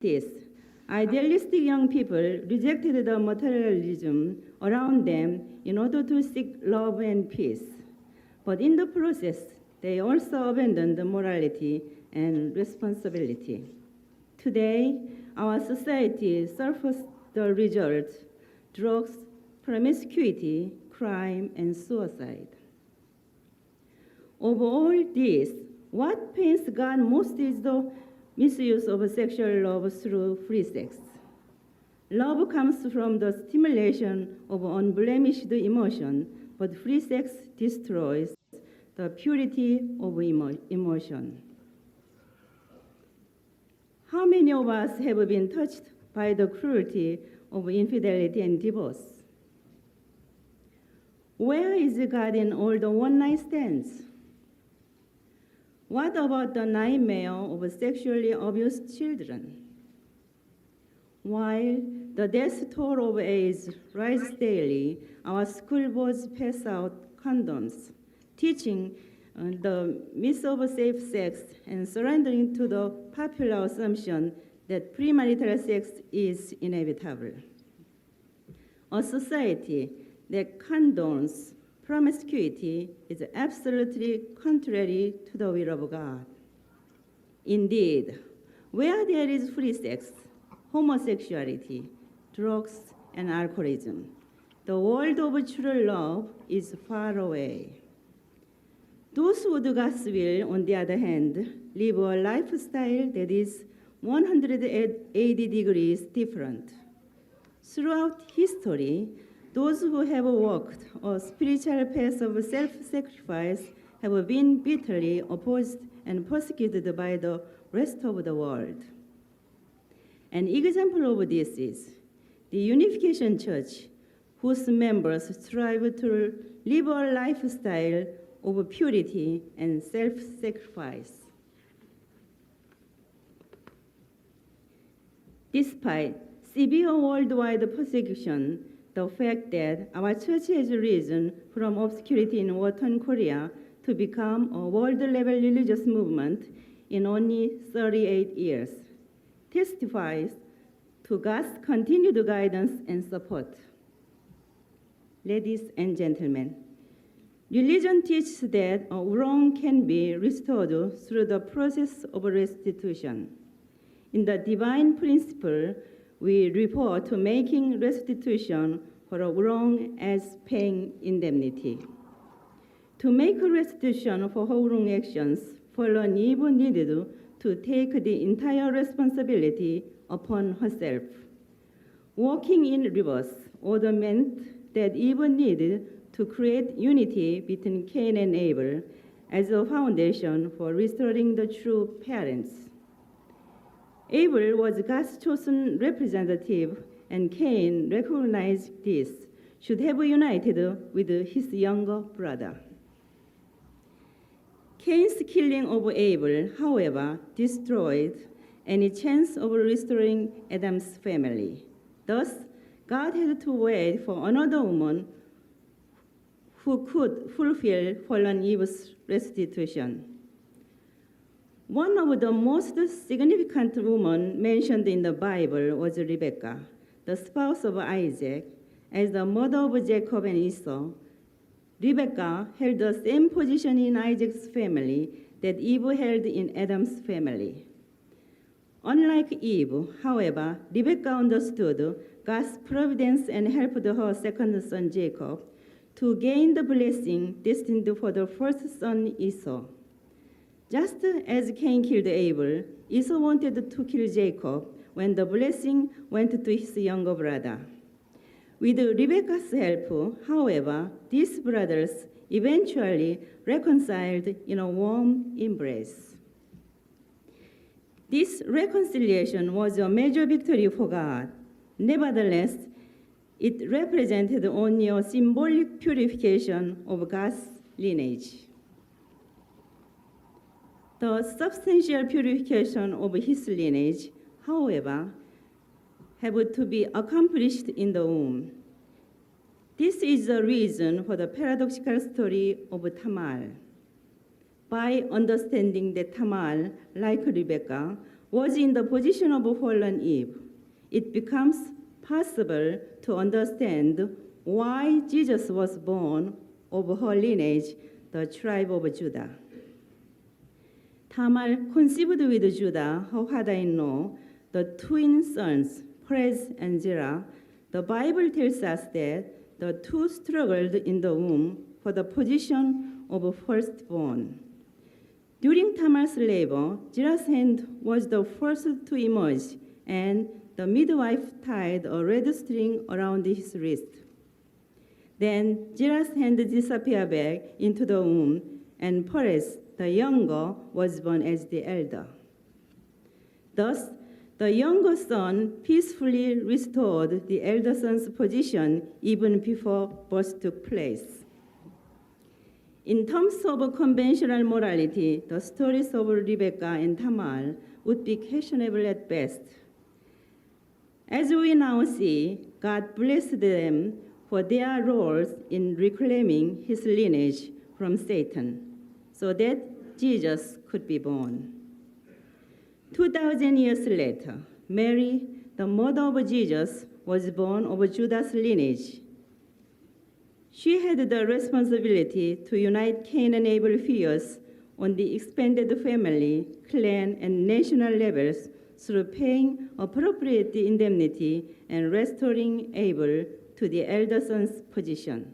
This idealistic young people rejected the materialism around them in order to seek love and peace. But in the process, they also abandoned morality and responsibility. Today, our society suffers the result: drugs, promiscuity, crime, and suicide. Of all this, what pains God most is the misuse of sexual love through free sex. Love comes from the stimulation of unblemished emotion, but free sex destroys the purity of emotion. How many of us have been touched by the cruelty of infidelity and divorce? Where is God in all the one-night stands? What about the nightmare of sexually abused children? While the death toll of AIDS rises daily, our school boards pass out condoms, teaching the myth of safe sex and surrendering to the popular assumption that premarital sex is inevitable. A society that condones promiscuity is absolutely contrary to the will of God. Indeed, where there is free sex, homosexuality, drugs, and alcoholism, the world of true love is far away. Those who do God's will, on the other hand, live a lifestyle that is 180 degrees different. Throughout history, those who have walked a spiritual path of self-sacrifice have been bitterly opposed and persecuted by the rest of the world. An example of this is the Unification Church, whose members strive to live a lifestyle of purity and self-sacrifice. Despite severe worldwide persecution, the fact that our church has risen from obscurity in Western Korea to become a world-level religious movement in only 38 years testifies to God's continued guidance and support. Ladies and gentlemen, religion teaches that a wrong can be restored through the process of restitution. In the divine principle, we refer to making restitution for a wrong as paying indemnity. To make restitution for her wrong actions, fallen Eve needed to take the entire responsibility upon herself. Walking in reverse order meant that Eve needed to create unity between Cain and Abel as a foundation for restoring the true parents. Abel was God's chosen representative, and Cain recognized this, should have united with his younger brother. Cain's killing of Abel, however, destroyed any chance of restoring Adam's family. Thus, God had to wait for another woman who could fulfill fallen Eve's restitution. One of the most significant women mentioned in the Bible was Rebekah, the spouse of Isaac, as the mother of Jacob and Esau. Rebekah held the same position in Isaac's family that Eve held in Adam's family. Unlike Eve, however, Rebekah understood God's providence and helped her second son Jacob to gain the blessing destined for the first son Esau. Just as Cain killed Abel, Esau wanted to kill Jacob when the blessing went to his younger brother. With Rebekah's help, however, these brothers eventually reconciled in a warm embrace. This reconciliation was a major victory for God. Nevertheless, it represented only a symbolic purification of God's lineage. The substantial purification of his lineage, however, have to be accomplished in the womb. This is the reason for the paradoxical story of Tamar. By understanding that Tamar, like Rebekah, was in the position of fallen Eve, it becomes possible to understand why Jesus was born of her lineage, the tribe of Judah. Tamar conceived with Judah, her father-in-law, the twin sons, Perez and Zerah. The Bible tells us that the two struggled in the womb for the position of firstborn. During Tamar's labor, Zerah's hand was the first to emerge, and the midwife tied a red string around his wrist. Then Zerah's hand disappeared back into the womb, and Perez, the younger, was born as the elder. Thus, the younger son peacefully restored the elder son's position even before birth took place. In terms of conventional morality, the stories of Rebecca and Tamar would be questionable at best. As we now see, God blessed them for their roles in reclaiming his lineage from Satan, so that Jesus could be born. 2,000 years later, Mary, the mother of Jesus, was born of Judah's lineage. She had the responsibility to unite Cain and Abel figures on the expanded family, clan, and national levels through paying appropriate indemnity and restoring Abel to the elder son's position.